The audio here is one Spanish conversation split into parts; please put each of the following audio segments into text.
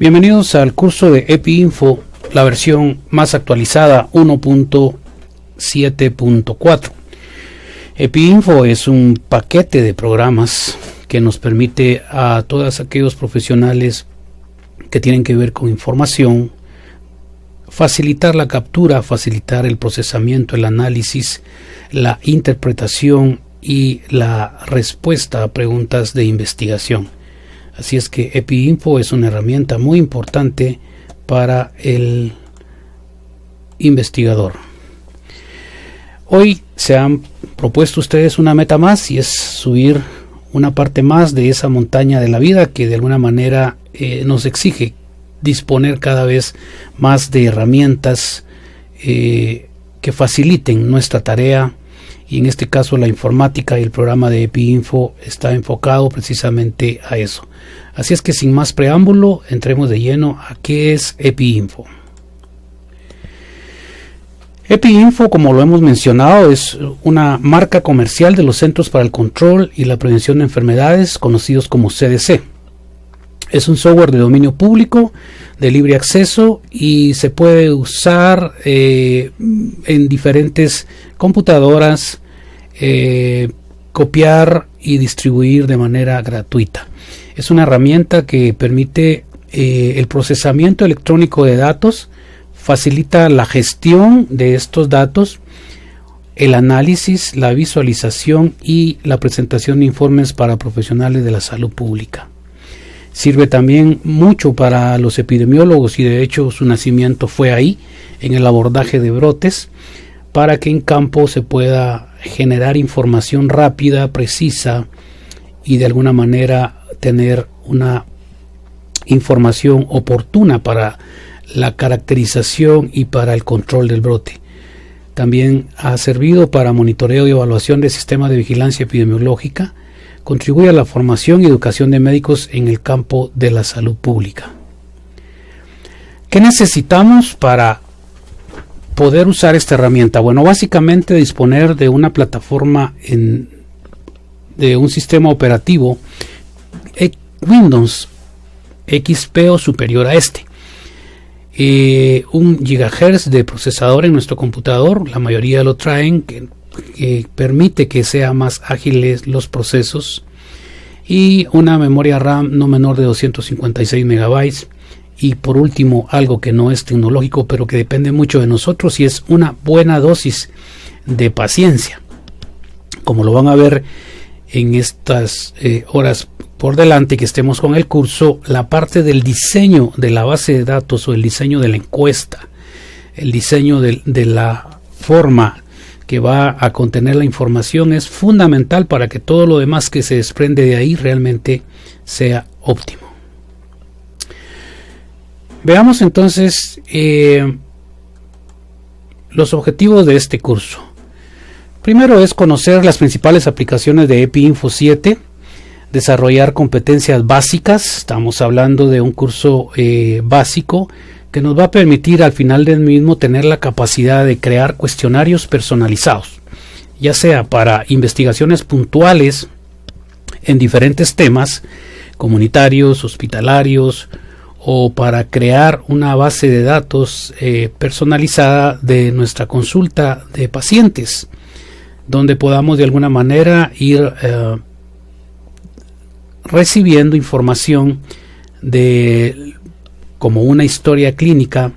Bienvenidos al curso de EpiInfo, la versión más actualizada 1.7.4. EpiInfo es un paquete de programas que nos permite a todos aquellos profesionales que tienen que ver con información facilitar la captura, facilitar el procesamiento, el análisis, la interpretación y la respuesta a preguntas de investigación. Así es que EpiInfo es una herramienta muy importante para el investigador. Hoy se han propuesto ustedes una meta más y es subir una parte más de esa montaña de la vida que de alguna manera nos exige disponer cada vez más de herramientas que faciliten nuestra tarea, y en este caso la informática y el programa de EpiInfo está enfocado precisamente a eso. Así es que sin más preámbulo, entremos de lleno a qué es EpiInfo. EpiInfo, como lo hemos mencionado, es una marca comercial de los Centros para el Control y la Prevención de Enfermedades, conocidos como CDC. Es un software de dominio público, de libre acceso, y se puede usar en diferentes computadoras, copiar y distribuir de manera gratuita. Es una herramienta que permite el procesamiento electrónico de datos, facilita la gestión de estos datos, el análisis, la visualización y la presentación de informes para profesionales de la salud pública. Sirve también mucho para los epidemiólogos y de hecho su nacimiento fue ahí, en el abordaje de brotes, para que en campo se pueda generar información rápida, precisa y de alguna manera tener una información oportuna para la caracterización y para el control del brote. También ha servido para monitoreo y evaluación de sistemas de vigilancia epidemiológica. Contribuye a la formación y educación de médicos en el campo de la salud pública. ¿Qué necesitamos para poder usar esta herramienta? Bueno, básicamente disponer de una plataforma de un sistema operativo Windows XP o superior a este. 1 GHz de procesador en nuestro computador, la mayoría lo traen, que permite que sean más ágiles los procesos, y una memoria RAM no menor de 256 megabytes. Y por último, algo que no es tecnológico pero que depende mucho de nosotros, y es una buena dosis de paciencia. Como lo van a ver en estas horas por delante que estemos con el curso, la parte del diseño de la base de datos o el diseño de la encuesta, el diseño de la forma que va a contener la información es fundamental para que todo lo demás que se desprende de ahí realmente sea óptimo. Veamos entonces los objetivos de este curso. Primero es conocer las principales aplicaciones de EpiInfo 7, desarrollar competencias básicas. Estamos hablando de un curso básico que nos va a permitir al final del mismo tener la capacidad de crear cuestionarios personalizados, ya sea para investigaciones puntuales en diferentes temas comunitarios, hospitalarios, o para crear una base de datos personalizada de nuestra consulta de pacientes, donde podamos de alguna manera ir recibiendo información como una historia clínica,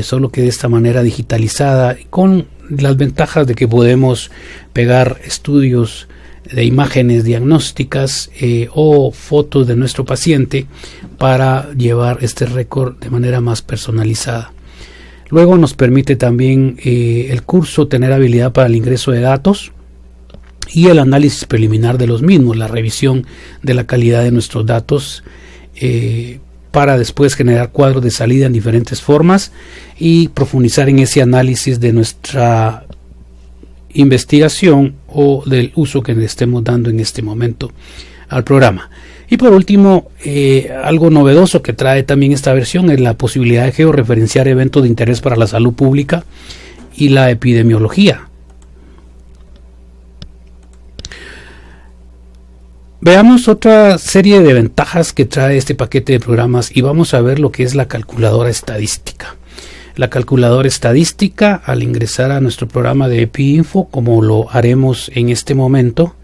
solo que de esta manera digitalizada, con las ventajas de que podemos pegar estudios de imágenes diagnósticas o fotos de nuestro paciente para llevar este récord de manera más personalizada. Luego nos permite también el curso tener habilidad para el ingreso de datos y el análisis preliminar de los mismos, la revisión de la calidad de nuestros datos, para después generar cuadros de salida en diferentes formas y profundizar en ese análisis de nuestra investigación o del uso que le estemos dando en este momento al programa. Y por último, algo novedoso que trae también esta versión es la posibilidad de georreferenciar eventos de interés para la salud pública y la epidemiología. Veamos otra serie de ventajas que trae este paquete de programas y vamos a ver lo que es la calculadora estadística. La calculadora estadística, al ingresar a nuestro programa de EPI-Info, como lo haremos en este momento,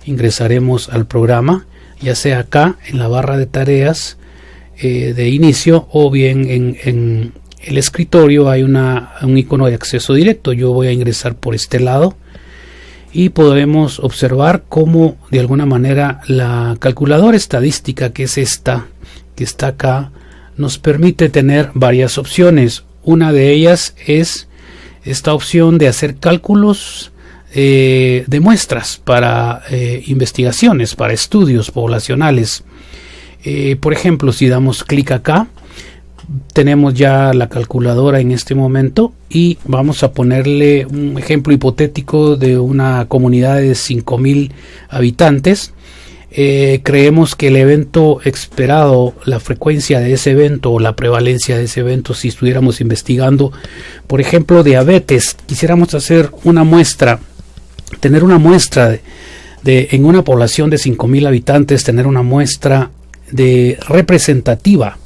ingresaremos al programa, ya sea acá en la barra de tareas de inicio o bien en el escritorio hay un icono de acceso directo. Yo voy a ingresar por este lado y podremos observar cómo de alguna manera la calculadora estadística, que es esta que está acá, nos permite tener varias opciones. Una de ellas es esta opción de hacer cálculos de muestras para investigaciones, para estudios poblacionales. Por ejemplo, si damos clic acá, tenemos ya la calculadora en este momento y vamos a ponerle un ejemplo hipotético de una comunidad de 5,000 habitantes. Creemos que el evento esperado, la frecuencia de ese evento o la prevalencia de ese evento, si estuviéramos investigando, por ejemplo, diabetes, quisiéramos hacer una muestra, tener una muestra en una población de 5,000 habitantes, tener una muestra de representativa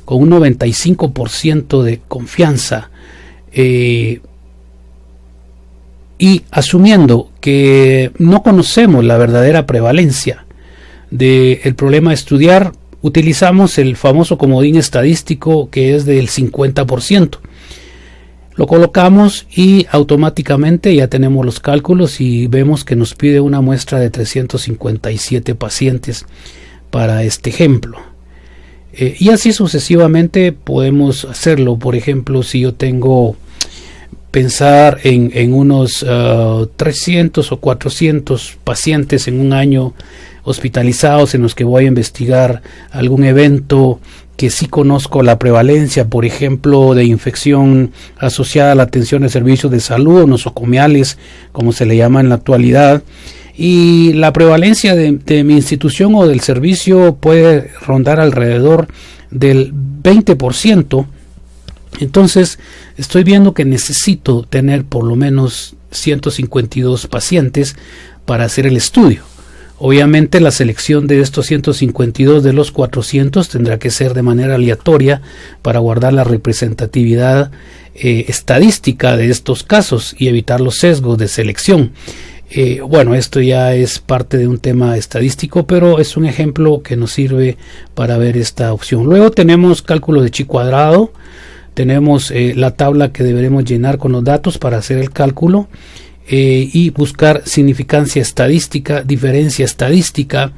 con un 95% de confianza, y asumiendo que no conocemos la verdadera prevalencia del problema a estudiar, utilizamos el famoso comodín estadístico, que es del 50%. Lo colocamos y automáticamente ya tenemos los cálculos y vemos que nos pide una muestra de 357 pacientes para este ejemplo. Y así sucesivamente podemos hacerlo. Por ejemplo, si yo tengo pensar en unos 300 o 400 pacientes en un año hospitalizados en los que voy a investigar algún evento que sí conozco la prevalencia, por ejemplo, de infección asociada a la atención de servicios de salud o nosocomiales, como se le llama en la actualidad, y la prevalencia de mi institución o del servicio puede rondar alrededor del 20%. Entonces estoy viendo que necesito tener por lo menos 152 pacientes para hacer el estudio. Obviamente la selección de estos 152 de los 400 tendrá que ser de manera aleatoria para guardar la representatividad estadística de estos casos y evitar los sesgos de selección. Bueno, esto ya es parte de un tema estadístico, pero es un ejemplo que nos sirve para ver esta opción. Luego tenemos cálculo de chi cuadrado, tenemos la tabla que deberemos llenar con los datos para hacer el cálculo y buscar significancia estadística, diferencia estadística,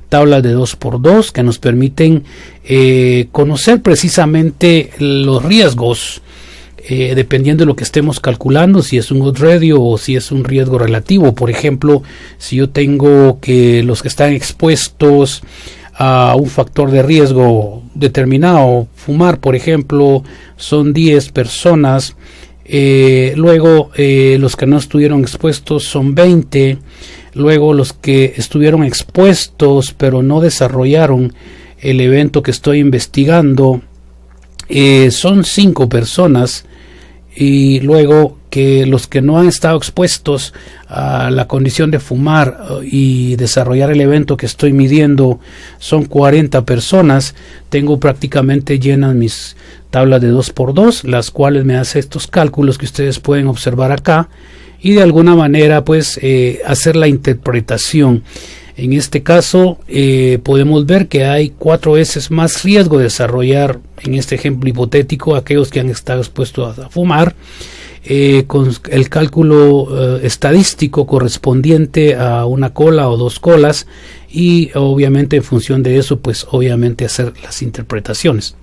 tablas de 2x2 que nos permiten conocer precisamente los riesgos. Dependiendo de lo que estemos calculando, si es un odds ratio o si es un riesgo relativo. Por ejemplo, si yo tengo que los que están expuestos a un factor de riesgo determinado, fumar por ejemplo, son 10 personas, luego los que no estuvieron expuestos son 20, luego los que estuvieron expuestos pero no desarrollaron el evento que estoy investigando, son 5 personas, y luego que los que no han estado expuestos a la condición de fumar y desarrollar el evento que estoy midiendo son 40 personas. Tengo prácticamente llenas mis tablas de 2x2, las cuales me hace estos cálculos que ustedes pueden observar acá y de alguna manera pues hacer la interpretación. En este caso podemos ver que hay 4 veces más riesgo de desarrollar, en este ejemplo hipotético, aquellos que han estado expuestos a fumar, con el cálculo estadístico correspondiente a una cola o 2 colas, y obviamente en función de eso pues obviamente hacer las interpretaciones.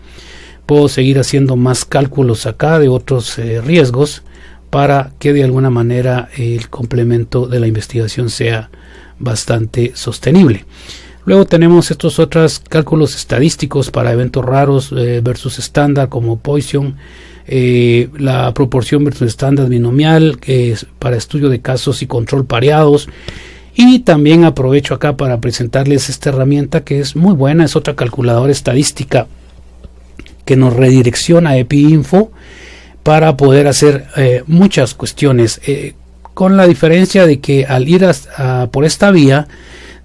Puedo seguir haciendo más cálculos acá de otros riesgos para que de alguna manera el complemento de la investigación sea bastante sostenible. Luego tenemos estos otros cálculos estadísticos para eventos raros versus estándar, como Poisson, la proporción versus estándar binomial, que es para estudio de casos y control pareados. Y también aprovecho acá para presentarles esta herramienta que es muy buena, es otra calculadora estadística que nos redirecciona a EPI-Info para poder hacer muchas cuestiones, con la diferencia de que al ir por esta vía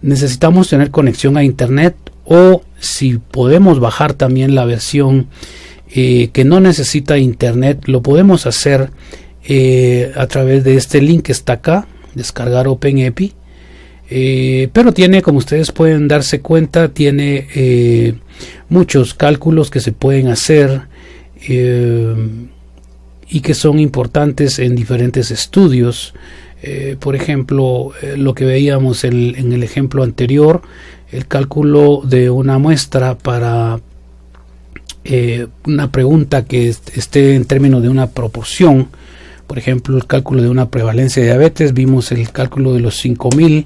necesitamos tener conexión a internet, o si podemos bajar también la versión que no necesita internet, lo podemos hacer a través de este link que está acá, descargar OpenEPI. Pero tiene, como ustedes pueden darse cuenta, tiene muchos cálculos que se pueden hacer y que son importantes en diferentes estudios. Por ejemplo, lo que veíamos en el ejemplo anterior, el cálculo de una muestra para una pregunta que esté en términos de una proporción. Por ejemplo, el cálculo de una prevalencia de diabetes, vimos el cálculo de los 5.000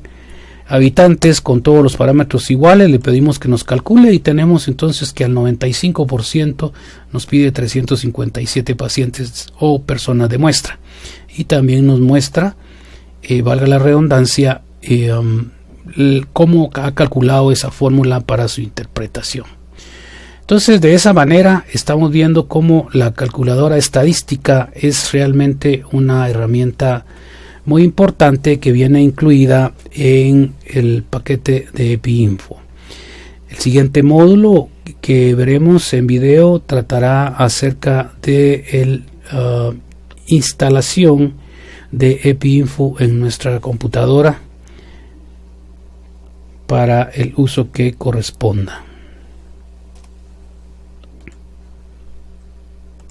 habitantes con todos los parámetros iguales, le pedimos que nos calcule y tenemos entonces que al 95% nos pide 357 pacientes o personas de muestra, y también nos muestra, valga la redundancia, cómo ha calculado esa fórmula para su interpretación. Entonces, de esa manera estamos viendo cómo la calculadora estadística es realmente una herramienta muy importante que viene incluida en el paquete de EPIinfo. El siguiente módulo que veremos en video tratará acerca de la instalación de EPIinfo en nuestra computadora para el uso que corresponda.